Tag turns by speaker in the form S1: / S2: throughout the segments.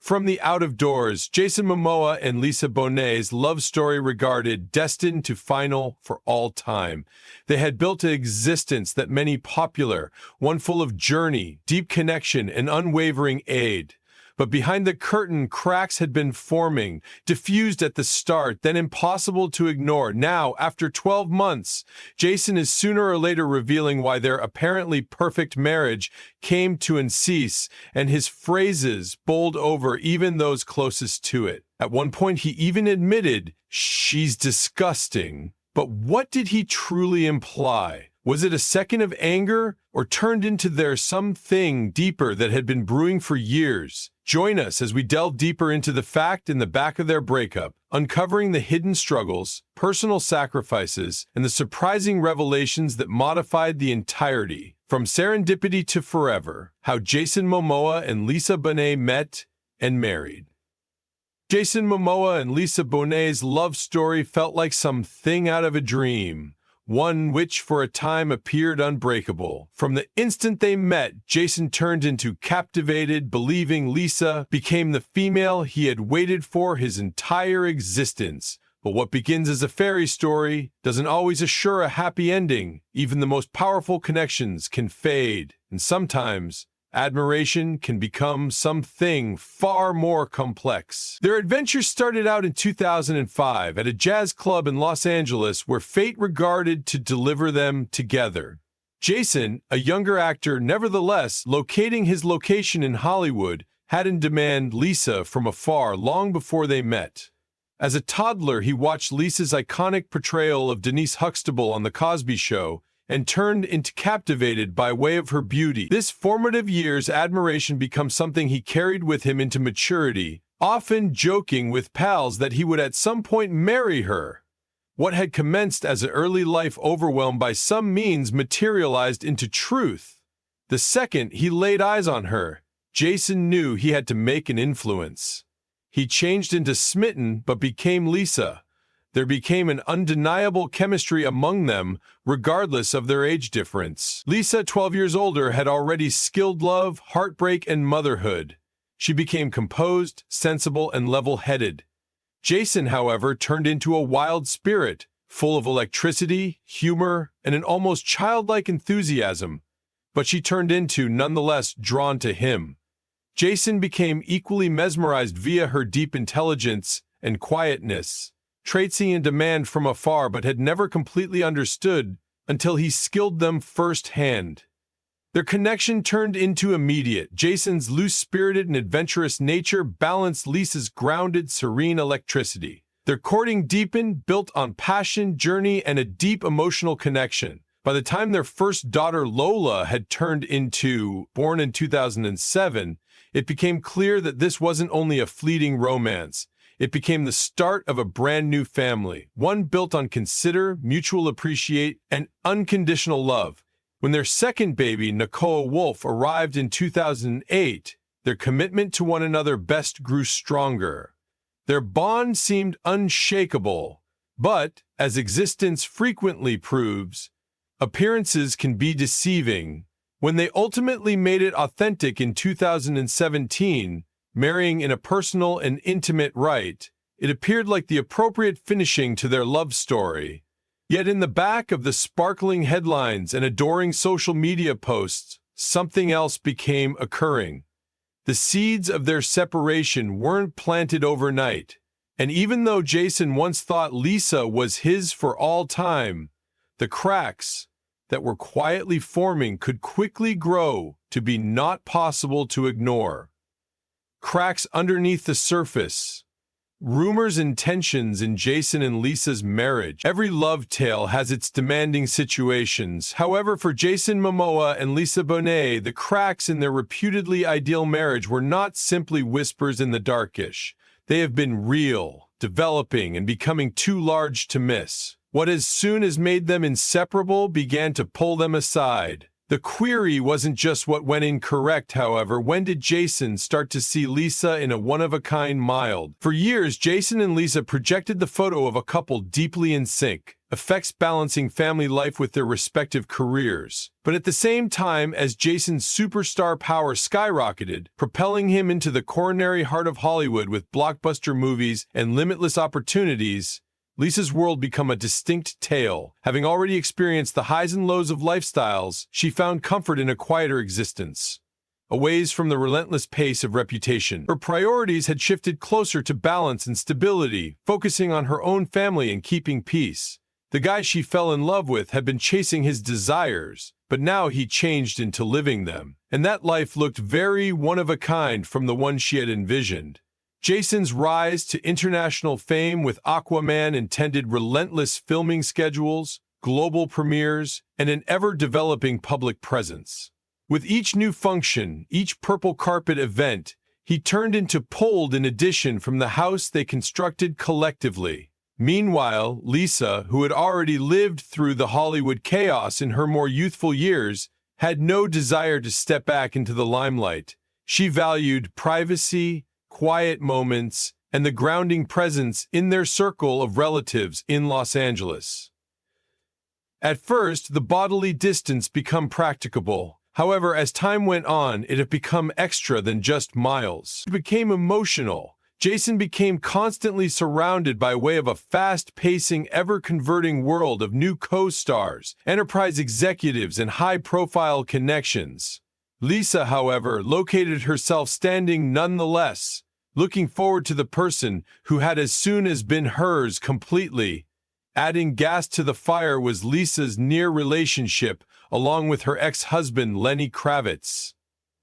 S1: From the out of doors, Jason Momoa and Lisa Bonet's love story regarded destined to final for all time. They had built an existence that many popular, one full of journey, deep connection, and unwavering aid. But behind the curtain, cracks had been forming, diffused at the start, then impossible to ignore. Now, after 12 months, Jason is sooner or later revealing why their apparently perfect marriage came to an cease, and his phrases bowled over even those closest to it. At one point, he even admitted, "She's disgusting." But what did he truly imply? Was it a second of anger, or turned into something deeper that had been brewing for years? Join us as we delve deeper into the fact in the back of their breakup, uncovering the hidden struggles, personal sacrifices, and the surprising revelations that modified the entirety. From serendipity to forever, how Jason Momoa and Lisa Bonet met and married. Jason Momoa and Lisa Bonet's love story felt like something out of a dream, one which for a time appeared unbreakable. From the instant they met, Jason turned into captivated, believing Lisa became the female he had waited for his entire existence. But what begins as a fairy story doesn't always assure a happy ending. Even the most powerful connections can fade, and sometimes admiration can become something far more complex. Their adventure started out in 2005 at a jazz club in Los Angeles where fate regarded to deliver them together. Jason, a younger actor nevertheless locating his location in Hollywood, had in demand Lisa from afar long before they met. As a toddler, he watched Lisa's iconic portrayal of Denise Huxtable on The Cosby Show and turned into captivated by way of her beauty. This formative year's admiration becomes something he carried with him into maturity, often joking with pals that he would at some point marry her. What had commenced as an early life overwhelmed by some means materialized into truth. The second he laid eyes on her, Jason knew he had to make an influence. He changed into smitten but became Lisa. There became an undeniable chemistry among them, regardless of their age difference. Lisa, 12 years older, had already skilled love, heartbreak, and motherhood. She became composed, sensible, and level-headed. Jason, however, turned into a wild spirit, full of electricity, humor, and an almost childlike enthusiasm. But she turned into, nonetheless, drawn to him. Jason became equally mesmerized via her deep intelligence and quietness, traits he in demand from afar but had never completely understood until he skilled them firsthand. Their connection turned into immediate. Jason's loose-spirited and adventurous nature balanced Lisa's grounded, serene electricity. Their courting deepened, built on passion, journey, and a deep emotional connection. By the time their first daughter Lola had turned into, born in 2007, it became clear that this wasn't only a fleeting romance. It became the start of a brand new family, one built on consider, mutual appreciate, and unconditional love. When their second baby, Nicole Wolf, arrived in 2008, their commitment to one another best grew stronger. Their bond seemed unshakable, but, as existence frequently proves, appearances can be deceiving. When they ultimately made it authentic in 2017, marrying in a personal and intimate rite, it appeared like the appropriate finishing to their love story. Yet in the back of the sparkling headlines and adoring social media posts, something else became occurring. The seeds of their separation weren't planted overnight, and even though Jason once thought Lisa was his for all time, the cracks that were quietly forming could quickly grow to be not possible to ignore. Cracks underneath the surface. Rumors and tensions in Jason and Lisa's marriage. Every love tale has its demanding situations. However, for Jason Momoa and Lisa Bonet, the cracks in their reputedly ideal marriage were not simply whispers in the darkish. They have been real, developing, and becoming too large to miss. What as soon as made them inseparable began to pull them aside. The query wasn't just what went incorrect, however. When did Jason start to see Lisa in a one-of-a-kind mild? For years, Jason and Lisa projected the photo of a couple deeply in sync. effects balancing family life with their respective careers. But at the same time, as Jason's superstar power skyrocketed, propelling him into the coronary heart of Hollywood with blockbuster movies and limitless opportunities, Lisa's world became a distinct tale. Having already experienced the highs and lows of lifestyles, she found comfort in a quieter existence, away from the relentless pace of reputation. Her priorities had shifted closer to balance and stability, focusing on her own family and keeping peace. The guy she fell in love with had been chasing his desires, but now he changed into living them. And that life looked very one-of-a-kind from the one she had envisioned. Jason's rise to international fame with Aquaman intended relentless filming schedules, global premieres, and an ever-developing public presence. With each new function, each purple carpet event, he turned into pulled in addition from the house they constructed collectively. Meanwhile, Lisa, who had already lived through the Hollywood chaos in her more youthful years, had no desire to step back into the limelight. She valued privacy, quiet moments, and the grounding presence in their circle of relatives in Los Angeles. At first, the bodily distance became practicable. However, as time went on, it had become extra than just miles. It became emotional. Jason became constantly surrounded by way of a fast-pacing, ever-converting world of new co-stars, enterprise executives, and high-profile connections. Lisa, however, located herself standing nonetheless, looking forward to the person who had as soon as been hers completely. Adding gas to the fire was Lisa's near relationship, along with her ex-husband Lenny Kravitz.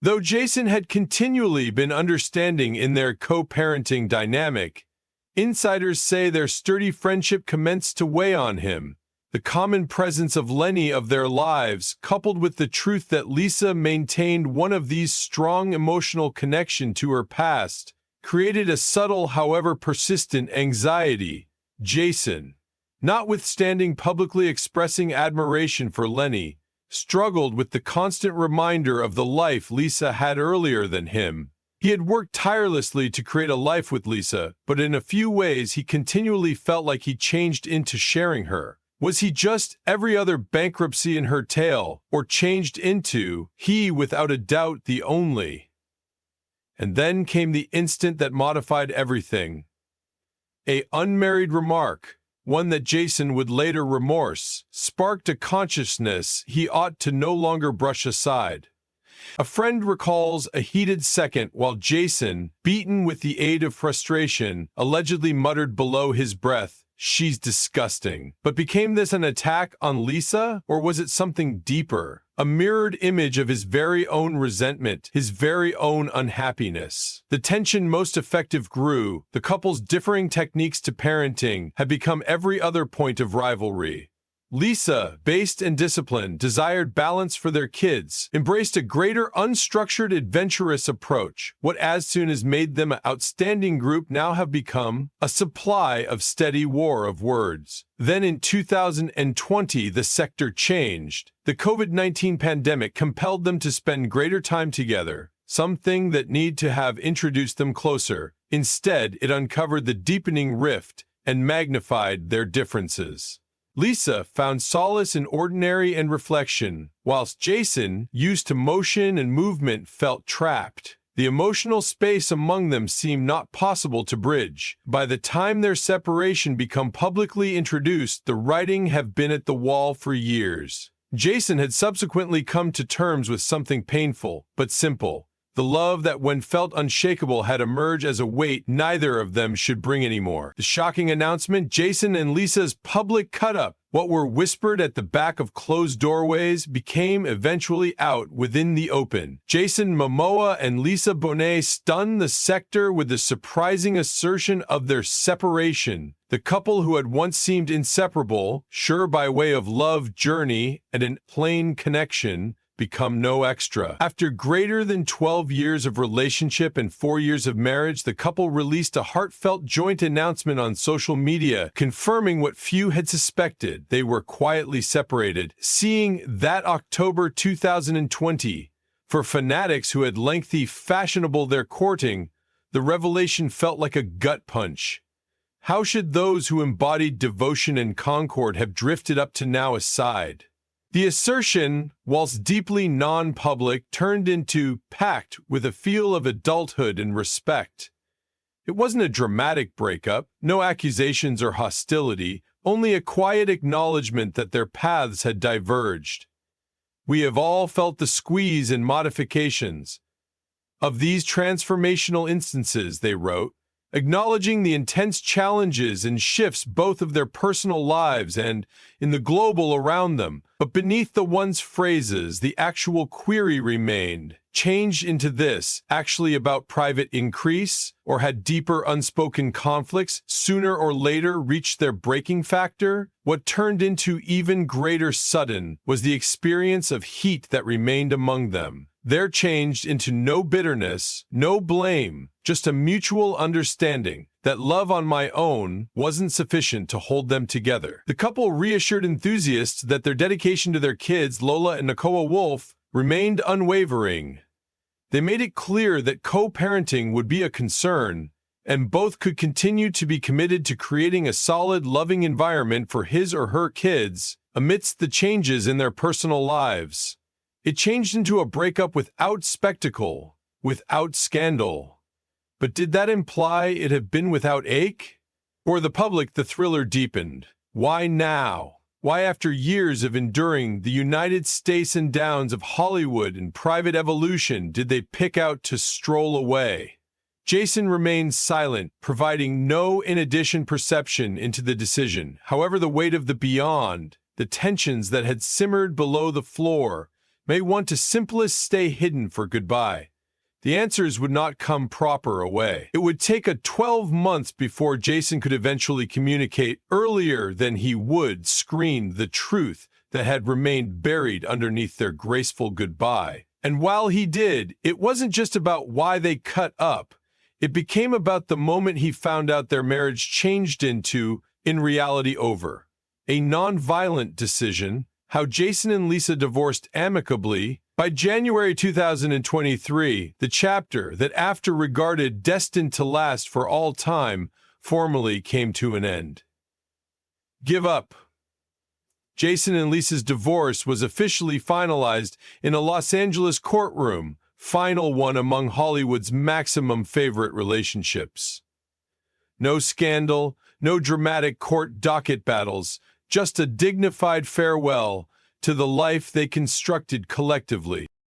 S1: Though Jason had continually been understanding in their co-parenting dynamic, insiders say their sturdy friendship commenced to weigh on him. The common presence of Lenny of their lives, coupled with the truth that Lisa maintained one of these strong emotional connection to her past, created a subtle, however persistent, anxiety. Jason, notwithstanding publicly expressing admiration for Lenny, struggled with the constant reminder of the life Lisa had earlier than him. He had worked tirelessly to create a life with Lisa, but in a few ways he continually felt like he changed into sharing her. Was he just every other bankruptcy in her tale, or changed into he without a doubt the only? And then came the instant that modified everything. An unmarried remark, one that Jason would later remorse, sparked a consciousness he ought to no longer brush aside. A friend recalls a heated second while Jason, beaten with the aid of frustration, allegedly muttered below his breath, "She's disgusting." But became this an attack on Lisa, or was it something deeper? A mirrored image of his very own resentment, his very own unhappiness. The tension most effective grew. The couple's differing techniques to parenting had become every other point of rivalry. Lisa, based and disciplined, desired balance for their kids, embraced a greater unstructured adventurous approach. What as soon as made them an outstanding group now have become a supply of steady war of words. Then in 2020, the sector changed. The COVID-19 pandemic compelled them to spend greater time together, something that need to have introduced them closer. Instead, it uncovered the deepening rift and magnified their differences. Lisa found solace in ordinary and reflection, whilst Jason, used to motion and movement, felt trapped. The emotional space among them seemed not possible to bridge. By the time their separation became publicly introduced, the writing had been at the wall for years. Jason had subsequently come to terms with something painful, but simple. The love that when felt unshakable had emerged as a weight neither of them should bring anymore. The shocking announcement, Jason and Lisa's public cut-up, what were whispered at the back of closed doorways, became eventually out within the open. Jason Momoa and Lisa Bonet stunned the sector with the surprising assertion of their separation. The couple who had once seemed inseparable, sure by way of love journey and an plain connection, become no extra. After greater than 12 years of relationship and 4 years of marriage, the couple released a heartfelt joint announcement on social media, confirming what few had suspected. They were quietly separated, seeing that October 2020. For fanatics who had lengthy fashionable their courting, the revelation felt like a gut punch. How should those who embodied devotion and concord have drifted up to now aside? The assertion, whilst deeply non-public, turned into packed with a feel of adulthood and respect. It wasn't a dramatic breakup, no accusations or hostility, only a quiet acknowledgement that their paths had diverged. We have all felt the squeeze and modifications of these transformational instances, they wrote, acknowledging the intense challenges and shifts both of their personal lives and in the global around them. But beneath the once phrases, the actual query remained, changed into this, actually about private increase, or had deeper unspoken conflicts sooner or later reached their breaking factor? What turned into even greater sudden was the experience of heat that remained among them. There changed into no bitterness, no blame, just a mutual understanding that love on my own wasn't sufficient to hold them together. The couple reassured enthusiasts that their dedication to their kids, Lola and Nakoa Wolf, remained unwavering. They made it clear that co-parenting would be a concern, and both could continue to be committed to creating a solid, loving environment for his or her kids amidst the changes in their personal lives. It changed into a breakup without spectacle, without scandal. But did that imply it had been without ache? For the public, the thriller deepened. Why now? Why, after years of enduring the United States and downs of Hollywood and private evolution, did they pick out to stroll away? Jason remained silent, providing no in-addition perception into the decision. However, the weight of the beyond, the tensions that had simmered below the floor, may want to simplest stay hidden for goodbye. The answers would not come proper away. It would take 12 months before Jason could eventually communicate earlier than he would screen the truth that had remained buried underneath their graceful goodbye. And while he did, it wasn't just about why they cut up. It became about the moment he found out their marriage changed into, in reality, over. A non-violent decision, how Jason and Lisa divorced amicably. By January 2023, the chapter that after regarded destined to last for all time formally came to an end. Give up. Jason and Lisa's divorce was officially finalized in a Los Angeles courtroom, final one among Hollywood's maximum favorite relationships. No scandal, no dramatic court docket battles, just a dignified farewell to the life they constructed collectively.